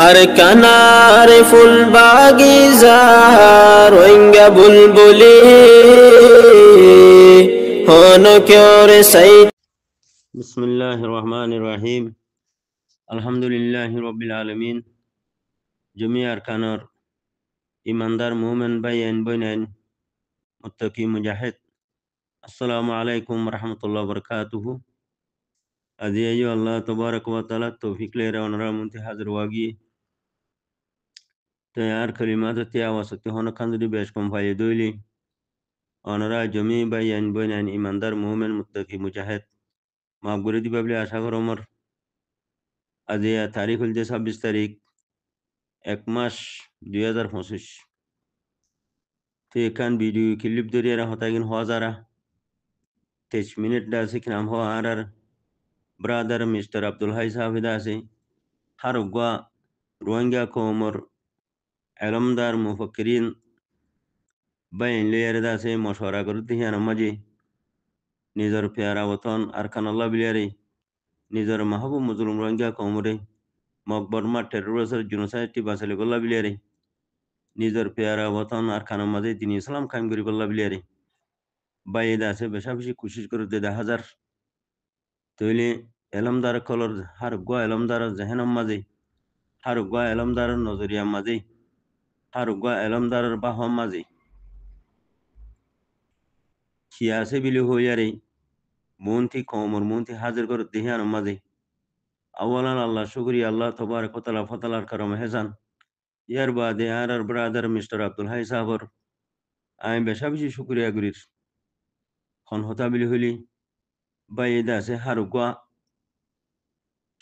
আর কানার ফুল বাগিজার রোহিঙ্গা বুলবুলি হন কেওরে সাই। বিসমিল্লাহির রহমানির রহিম। আলহামদুলিল্লাহি রাব্বিল আলামিন। জমি আরকানর ইমানদার মুমিন বাইন বইনাইন মুত্তাকি মুজাহিদ, আসসালামু আলাইকুম রহমতুল্লাহ বরকাতুহু। আজি আইয়ো আল্লাহ তবারক ওয়া তাআলা তৌফিক লেরা ওনারা মুনতি হাজির ওয়াগি তৈয়ার কলিমাত তিয়া ওয়াসতি হন খান্দুরি বেশ কম ফায়ে দইলি ওনারা জমি বাইন বইনাইন ইমানদার মুমিন মুত্তাকি মুজাহিদ মাগবুরি দিবাবলি আশা কর ওমর। আজি তারিখ হল যে 26 তারিখ 1 মাস 2025। তো এখান ভিডিও ক্লিপ ধরিয়ে হতাগিন হাজারা 23 মিনিট আছে কি নাম হো আর ব্রাদার মিস্টার আব্দুল হাই সাহেব আছে হারুগা রোহিঙ্গা কোমর এলমদার মুফাক্কিরিন বাইন লেয়ার আছে মশওয়ারা করতে হিয়ান মাঝে নিজের পেয়ারা ওতন আরকানাল্লাহ বিলিয়ারে নিজের মাহবুব মুজলুম রোহিঙ্গা কোমরে মকবরমা টেরোরিস্টের জেনোসাইডটি বাঁচালে গল্লা বিলিয়ারে নিজের পেয়ারা ওতন আরকানার মাঝে তিনি ইসলাম কায়েম করি গল্লা বিলিয়ারে বাইদ আছে বেশা বেশি কোশিশ করতে 10,000 তৈলে এলমদার কলর হারুগা এলমদার জেহেনম মাঝে হারুগা এলমদার নজরিয়া মাঝে হারুগা এলমদার বাহম মাঝে খিয়াছে বিলি হইয়ারে মনতি কমর মনতি হাজির করে দেহিয়ান মাঝে আওয়ালান আল্লাহ শুকরিয়া আল্লাহ তবারক ওয়া তাআলা ফতালার করম হেসান। ইয়ার বাদে আর ব্রাদার মিস্টার আব্দুল হাই সাহেবর আমি বেশা বেশি শুকরিয়া করির খন হতা বিলি হইলি বাইদ আছে হারুগা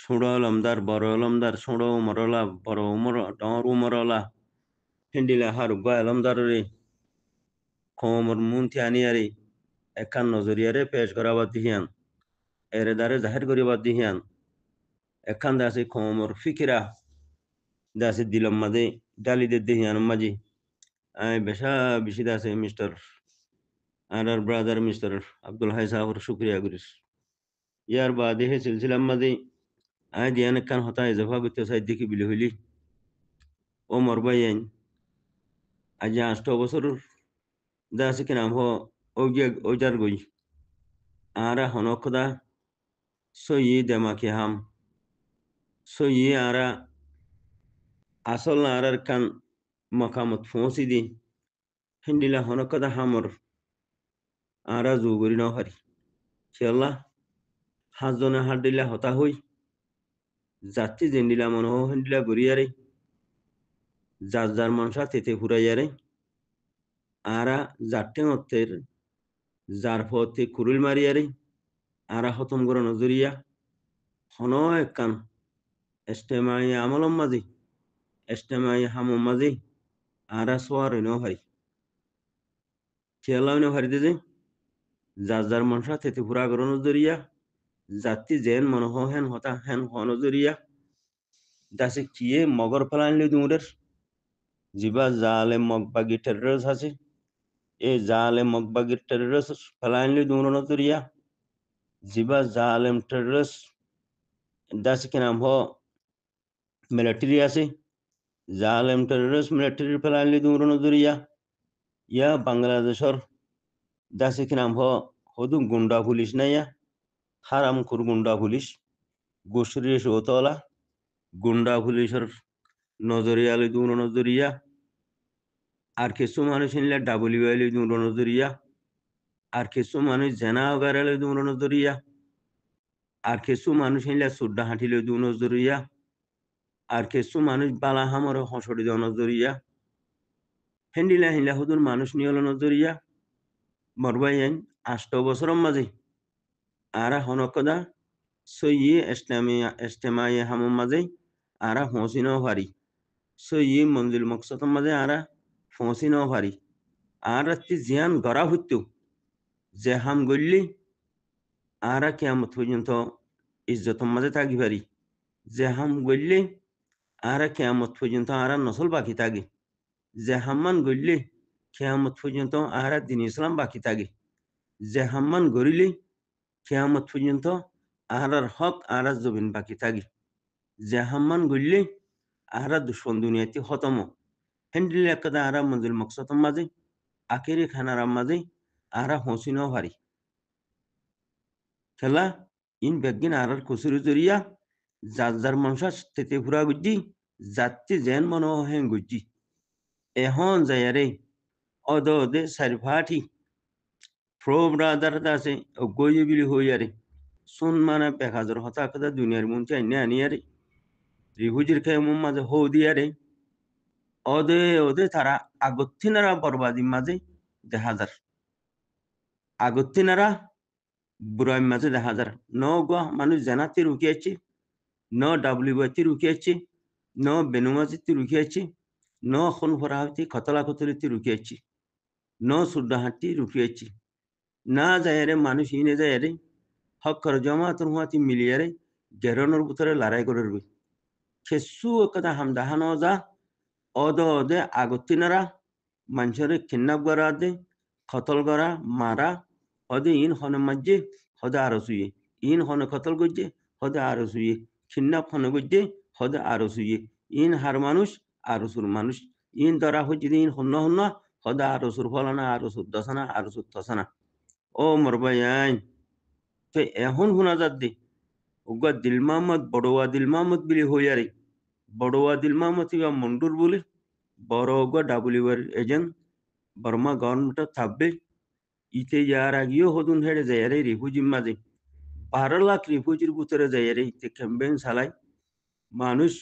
ছোড় আলমদার বড় আলমদার ছোড় উমরলা বড় উমর ডর উমরলা হিন্দিলা হারুগা আলমদারে কমর মনতি আনিয়ারে একান নজরিয়ারে পেশ করাবাদ দিহিয়ান এরে দ্বারে জাহির করিবাদ দিহিয়ান এখান দাসে কমর ফিকিরা দাসে দিলম মাঝে ডালি দে দিহিয়ান মাঝে আমি বেশা বেশি দাসে মিস্টার আর ব্রাদার মিস্টার আব্দুল হাই সাহেবর শুক্রিয়া করিস। ইয়ার বাদে হে সিলসিলাম মাঝে আই দিয়ান একান হতা ইজাফা করতে চাই দেখি বিলি হইলি ও মরবাই আইন আজ 8 বছর দাসে কি নাম হ ওজার গই আরা হনকদা সই দেমাকে হাম সই আরা আসল না আর কান মকামত ফোঁসি দি হিন্দিলা হনকদা হামর আরা জুগরি ন হারি খেলা হাজনে হাত দিলা হতা হই যাত্রী জেন্ডিলা মনে হো হিন্দিলা গড়িয়ারে যার যার মনসা তেতে ফুরাইয়ারে আরা যাট্টে অত্তের যার ফতে কুরুল মারিয়ারে আরা হতম গর নজরিয়া হন একান এস্টেমাই আমলম মাঝে এস্টেমাই হামম মাঝে আরা সোয়ার ন হারি খেলা ন হারিতে যে যার যার মনসা তেতে ফুরা গর নজরিয়া যাত্রী জেন মনে হো হেন হতা হেন হনজরিয়া দাসে কিয়ে মগর ফেলাইলে দুমুরের জিবা জালে মগবাগি টেররিস্ট আছে এ জালে মগবাগি টেররিস্ট ফেলাইলে দুমুর নজরিয়া জিবা জালেম টেররিস্ট দাসে কি নাম হ মিলিটারি আছে জালেম টেররিস্ট মিলিটারি ফেলাইলে দুমুর নজরিয়া ইয়া বাংলাদেশর দাসে কি নাম হ হদু গুন্ডা পুলিশ নাইয়া হারাম খুর গুন্ডা পুলিশ গোসরি শোতলা গুন্ডা পুলিশের নজরিয়ালে দুমুর নজরিয়া আর কিছু মানুষ নিলে ডাবলিউএল দুমুর নজরিয়া আর কিছু মানুষ জেনা গারালে দুমুর নজরিয়া আর কিছু মানুষ নিলে সুড্ডা হাঁটিলে দু নজরিয়া আর কিছু মানুষ বালা হামর হসড়ি দেওয়া নজরিয়া হেন্ডিলা হিলা হুদুর মানুষ নিয়ে নজরিয়া মরবাই আইন 8 বছরের মাঝে আরা হনকদা সই এস্টেমাই হামম মাঝে আরা ফসি ন পারি সই মঞ্জিল মকসদর মাঝে আরা ফসি ন পারি আর জিয়ান গড়া হইতো যে হাম গড়লি আরা কেমন পর্যন্ত ইজ্জতর মাঝে থাকি পারি যে হাম গড়লে আরা কেমত পর্যন্ত আরা নসল বাকি থাকে যে হাম্মান গড়লে কেয়ামত পর্যন্ত আরা দিন ইসলাম বাকি থাকে যে হাম্মান গড়িলে কেয়ামত পর্যন্ত আরার হক আরা জবিন বাকি থাকে যে হাম্মান গড়লে আহারা দুশ্মন দুনিয়াতে খতম হেন্ডিল একটা আহারা মঞ্জিল মকসদম মাঝে আখেরি খানারাম মাঝে আহারা হসিনও হারি খেলা ইন বেগিন আহার কুসুরি জরিয়া যার মানুষ তেতে ফুরা গুজি যাত্রী যেন মনো হেন গুজি এখন যায়ারে অদে সারিফাটি প্রো ব্রাদার আছে গইয়ে বিলি হইয়ারে সুন মানে বেকাজর হতা কথা দুনিয়ার মন চাই না আনিয়ারে রিহুজির খেয়ে মুম মাঝে হো দিয়ারে ওদে তারা আগত্তিনারা বরবাদির মাঝে দেখা যার আগত্তিনারা বুড়াইর মাঝে দেখা যার ন গো মানুষ জানাতে রুকিয়েছে ন ডাব্লিউতে রুকিয়েছে ন বেনুমাজিতে রুকিয়েছে ন খন ফরাহতি খতলা খতলিতে রুকিয়েছে ন সুদ্দাহাতি রুকিয়েছে না যায়রে মানুষ ইনে যায়রে হকর জমাতর হুয়াতি মিলিয়ারে গেরনের ভিতরে লড়াই করে রবি খেসু কথা হামদাহানো যা অদে আগত্তিনারা মানুষের কিডন্যাপ করা দে খতল করা মারা হদে ইন হনে মাঝে হদে আরো শুয়ে ইন হনে খতল করছে হদে আরো শুয়ে কিডন্যাপ হনে করছে হদে আরো শুয়ে ইন হার মানুষ আরো সুর মানুষ ইন ধরা হচ্ছে ইন হন্য হন্য হদে আরো সুর ফলানা আরো সুর দশানা আরো সুর তসানা ও মরবাই তো এখন শোনা যাত দে ওগা দিল মাহমদ বড়োয়া দিল মাহমদ বিলি হইয়ারে বড়োয়া দিল মাহমদ ইবা মন্ডুর বলে বড় ডাব্লিউআর এজেন্ট বর্মা গভর্নমেন্ট থাকবে ইতে যার আগেও হদুন হেড়ে যায়ারে রিফুজির মাঝে 12 লাখ রিফুজির ভিতরে যায়ারে ইতে ক্যাম্পেইন চালায় মানুষ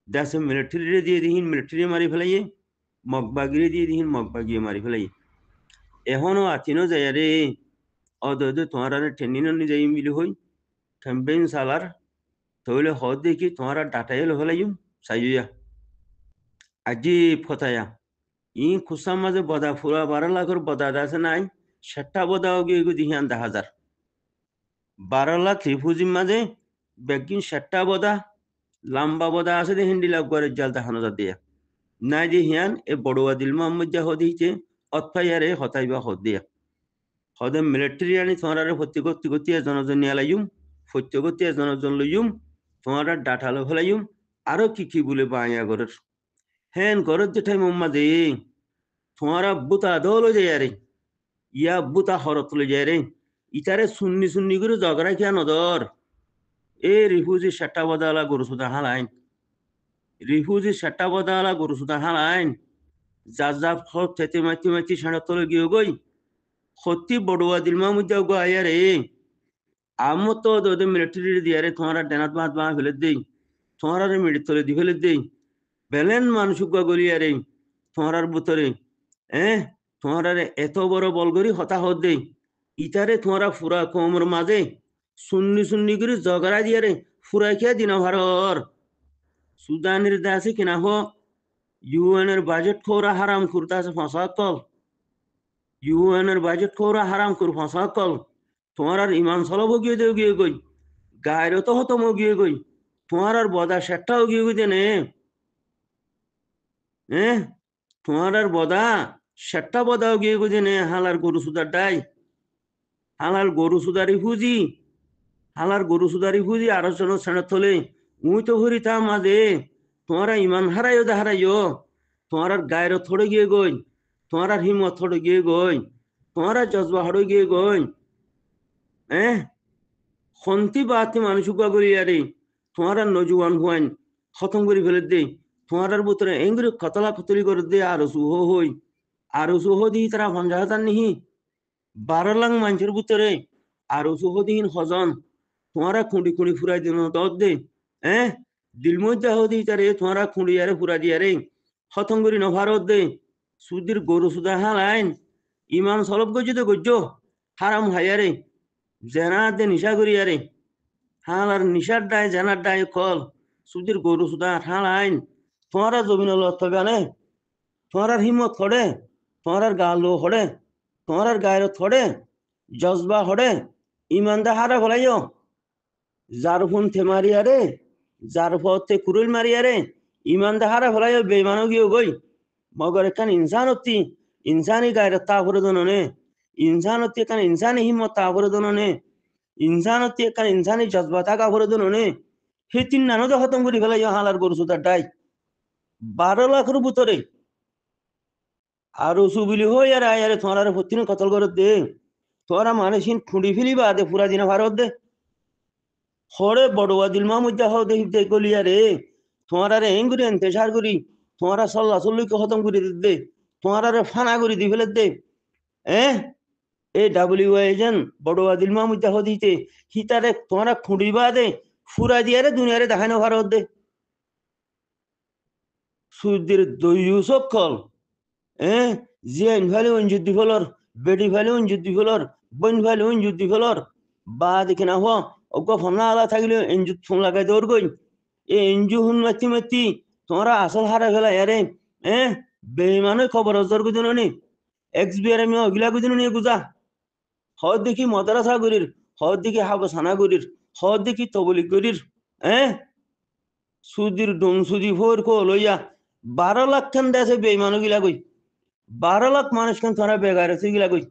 দেশে মিলিটারি দিয়ে দিহিন মিলিটারি মারি ফেলাইয়ে মগবাগিরে দিয়ে দিহিন মগবাগিয়ে মারি ফেলাইয়ে এখনো আতিনো যায়ারে অদে তোমার ট্রেনিং যাই মিলি হই ক্যাম্পেইন চালার তাহলে হদ দেখি তোমার ডাটা এলো ফেলাইম চাইয়া আজি ফতায়া ই খুসার মাঝে বদা ফুরা 12 লাখের বদা আছে নাই সেটা বদা গিয়ে দিহিয়ান 10,000 12 লাখ রিফুজির মাঝে বেগিন সেটা বদা লম্বা বদা আছে দে হিন্দি লাভ করে জাল দেখানো যা দিয়া নাই যে হিয়ান এ বড়ুয়া দিল মোহাম্মদ যা হদিছে অতফাইয়ারে হতাইবা হদ দিয়া হদে মিলিটারি আনি তোমার ভর্তি করতে জনজন নিয়ে লাইম ভর্তি করতে জনজন লইম তোমার ডাটা লো ফেলাইম আরো কি বলে বাঁয়া ঘরের হেন ঘরের যে টাইম মাঝে তোমার বুতা দৌলো যায় রে ইয়া বুতা হরত লে যায় রে ইতারে সুন্নি করে জগড়া খেয়া নদর এ রিফুজি সেটা বদালা গরু সুদা হালাইন রিফুজি সেটা বদালা গরু সুদা হালাইন যা সব থেতে মাতি সাড়ে তলে গিয়ে গই সত্যি বড়ুয়া দিল মাহমুদ যাও গো আয়া রে আমত তো ওদের মিলিটারি দিয়ে রে তোমার ডেনাত বাঁধ বাঁ ফেলে দেই তোমার মিডির তলে দি ফেলে দেই বেলেন মানুষ গলিয়া রে তোমার ভিতরে তোমার এত বড় বল করি হতা হত দেই ইটারে তোমার ফুরা কমর মাঝে সুন্নি করে জগড়া দিয়ে রে ফুরাই খেয়ে দিনা ভারর সুদানের দাসে কিনা হো ইউএনের বাজেট খোরা হারাম করতে আছে ফাঁসা কল ইউএনের বাজেট খোরা হারাম কর ফাঁসা কল তোমার আর ইমান সলভ গিয়ে দেও গিয়ে গই গায়েরও তো হতম গিয়ে গই তোমার আর বদা সেটাও গিয়ে গই দেনে তোমার আর বদা সেটা বদাও গিয়ে গই দেনে হালার গরু সুদার ডাই হালার গরু সুদারি ফুজি হালার গরু সুদারি ফুজি আরো জন সেনা থলে উই তো ভরি তা মাঝে তোমার ইমান হারাইও তোমার আর গায়ের থড়ে গিয়ে গই তোমার আর হিমত থড়ে গিয়ে গই তোমার আর জজবা হড়ে গিয়ে গই খন্তি বাতি মানুষ করি আরে তোমার আর নজুয়ান হুয়াইন খতম করে ফেলে দে তোমার আর ভিতরে এঙ্গুরি খতলা খতলি করে দে আরো সুহ হই আরো সুহ দি তারা 50,000 নিহি 12 লাখ মানুষের ভিতরে আরো সুহ দিন হজন তোমারা খুঁড়ি ফুরাই দিন দর দে দিল মধ্যে হদি তারে তোমারা খুঁড়ি আরে ফুরা দিয়ে রে খতম করি নভারত দে সুদির গরু সুদা হালাইন ইমান সলব গজ্জ দে গজ্জ হারাম হাইয়ারে জেনা দে নিশা করি আরে হালার নিশার ডাই জেনার ডাই কল সুদির গরু সুদা হালাইন তোমারা জমিন লনে তোমার হিম্মত হড়ে তোমার গালো হড়ে তোমার গায়ের থড়ে জজবা হড়ে ইমানদা হারা ফলাইও যার ফোন থে মারিয়ারে যার পথে কুরুল মারিয়ারে ইমানদা হারা ফলাইও বেমানো গিয়ে গই মগর এখান ইনসানতি ইনসানি গায়ের তা করে দননে ইনসানতি এখানে ইনসানি হিম্মত তা করে দননে ইনসানতি এখানে ইনসানি জজবা তা করে দননে হে তিন নানো তো খতম করি ফেলাইও হালার গরু সুদার ডাই 12 লাখের ভিতরে আর সুবিলি হই আর আয়ারে তোমার ভর্তি কতল করে দে তোরা মানুষিন খুঁড়ি ফেলিবা দে পুরা দিনে ভারত দে হরে বড়ুয়া দিল মামুজা হও দে গলিয়া রে তোমার হেঙ্গুরি এন্তেসার করি তোমার সল্লা সল্লিকে খতম করে দে তোমার ফানা করে দি ফেলে দে এ ডাব্লিউ এজেন্ট বড়ুয়া দিল মামুজা হো দিতে হিতারে তোমার খুঁড়িবা দে ফুরা দিয়ারে দুনিয়ারে দেখানো ভারত দে সুদের দৈয় সকল জিয়াইন ভ্যালি উঞ্জুদ্দি ফলর বেডি ভ্যালি উঞ্জুদ্দি ফলর বইন ভ্যালি উঞ্জুদ্দি ফলর বা দেখে না হওয়া অজ্ঞ ফোনা আলা থাকলে এনজুত ফোন লাগাই দৌড় গই এ এনজু হুন মাতি মাতি তোমরা আসল হারা ফেলা আরে বেইমানে খবর অজর গুদিন নি এক্স বিয়ার আমি অগিলা গুদিন নিয়ে গুজা হদ দেখি মদারাসা গরির হদ দেখি হাবসানা গরির হদ দেখি তবলিক গরির সুদির ডুম সুদি ভোর কো লইয়া 12 লাখ খান দেশে বেইমানো গিলা গই 12 লাখ মানুষ খান তোরা বেগার আছে গিলা গই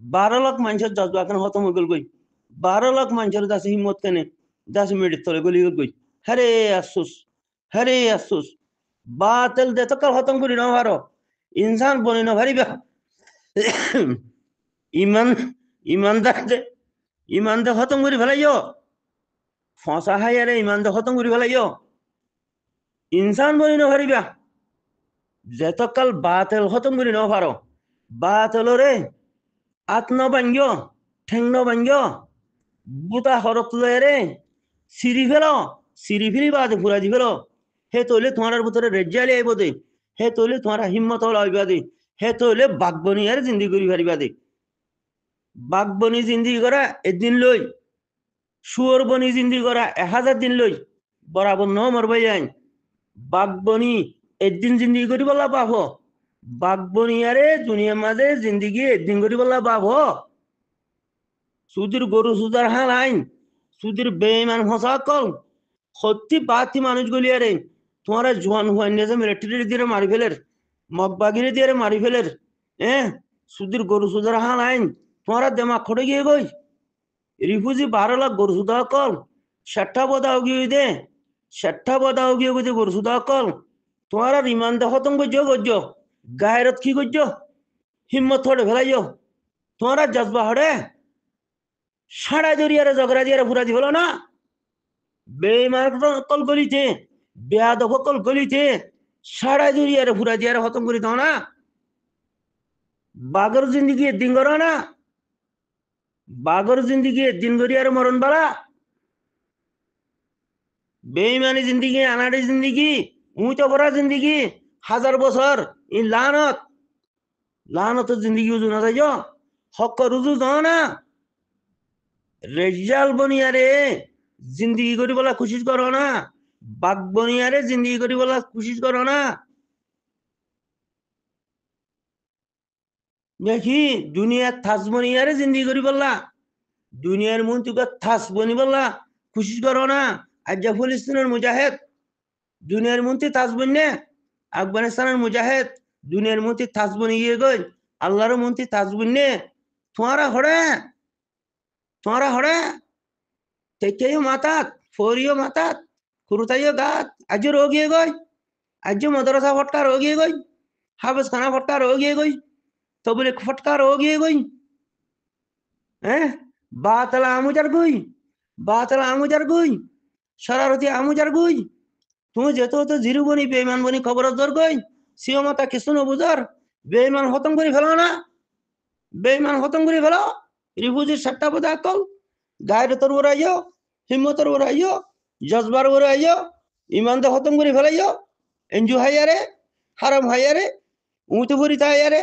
12 লাখ মানুষের জজবা খান হতম হয়ে গল গই 12 লাখ মানুষের দাসে হিম্মত কেনে দাসে মেডিত তলে গলি গই হরে আফসোস বাতিল দে তো কাল হতম করি না ভারো ইনসান বনি না ভারিবা ইমান ইমানদার খতম করে ফেলাইও ফসা হাইয়ারে ইমানদার খতম করে ফেলাইও ইনসান বনি না ভারিবা যেতকাল বাতিল খতম করে না পারো বাতিলরে আত্ম ভাঙ্গ ঠেঙ্গ ভাঙ্গ বুটা হরত লয়ে সিরি ফেলি বাদে ফুরা দি ফেলো হে তৈলে তোমার ভিতরে রেজালি আইব দে হে তৈলে তোমার হিম্মত আইবা দে হে তৈলে বাঘবনি আর জিন্দি করি পারিবা দে বাঘবনি জিন্দি করা একদিন লই শুয়োর বনি জিন্দি করা 1000 দিন লই বরাবর ন মরবাই যাই বাঘবনি একদিন জিন্দিগি করি বলা বাপ বাঘবনি আরে দুনিয়ার মাঝে জিন্দিগি একদিন করি বলা বাপ সুদির গরু সুদার হাল আইন সুদির বেইমান হসা কল সত্যি বাতি মানুষ গলি আরে তোমার জোয়ান হুয়ান যে মিলিটারি দিয়ে মারি ফেলের মগবাগিরে দিয়ে মারি ফেলের সুদির গরু সুদার হাল আইন তোমার দেমাগ খড়ে গিয়ে গই রিফুজি 12 লাখ গরু সুদা কল ষাটটা বদাও গিয়ে দে ষাটটা বদাও গিয়ে গই গরু সুদা কল তোমার ইমান দে খতম করছো করছো গায়রত কি করছো হিম্মত থোড়ে ফেলাইছো তোমার জজবা হড়ে সাড়া জড়িয়ারে ঝগড়া দিয়ে ফুরা দি হলো না বেইমান কল গলিতে বেয়াদব কল গলিতে সাড়া জড়িয়ারে ফুরা দিয়ে খতম করে দাও না বাগর জিন্দিগি একদিন করো না বাগর জিন্দিগি একদিন করিয়ারে মরণ বালা বেইমানি জিন্দিগি আনাড়ি জিন্দিগি উঁচা ভরা জিন্দিগি 1000 বছর ই লানত জিন্দিগি উজু না যাই হক রুজু যাও না রেজাল বনিয়ারে জিন্দিগি করি বলা খুশি করো না বাঘ বনিয়ারে জিন্দিগি করি বলা খুশি করো না দেখি দুনিয়ার থাস বনিয়ারে জিন্দিগি করি বললা দুনিয়ার মন তুকে থাস বনি বললা খুশি করো না আজ ফিলিস্তিনের মুজাহিদ দুনিয়ার মন্ত্রী থাস বন্যে আফগানিস্তানের মুজাহিদ দুনিয়ার মন্ত্রী থাস বনি গিয়ে গই আল্লাহর মন্ত্রী থাস বন্যে তোমারা হড়ে তেকেও মাতাত ফরিও মাতাত খুরুতাইও গাত আজ রোগিয়ে গই আজ মদরসা ফটকা রোগিয়ে গই হাফেজ খানা ফটকা রোগিয়ে গই তবলে ফটকা রোগিয়ে গই বাতলা আমুজার গই শরারতি আমুজার গই তুমি যেত তো জিরু বনি বেইমান বনি খবর দর গই সিও মাতা কিছু নবুজার বেইমান খতম করে ফেলো না বেইমান খতম করে ফেলো রিফুজির 7টা বোধ আকল গায়ের তোর ওর আইও হিম্মতর ওর আইও জজবার ওর আইও ইমান তো খতম করে ফেলাইও এনজু হাইয়ারে হারাম হাইয়ারে উঁচু ভরি তাইয়ারে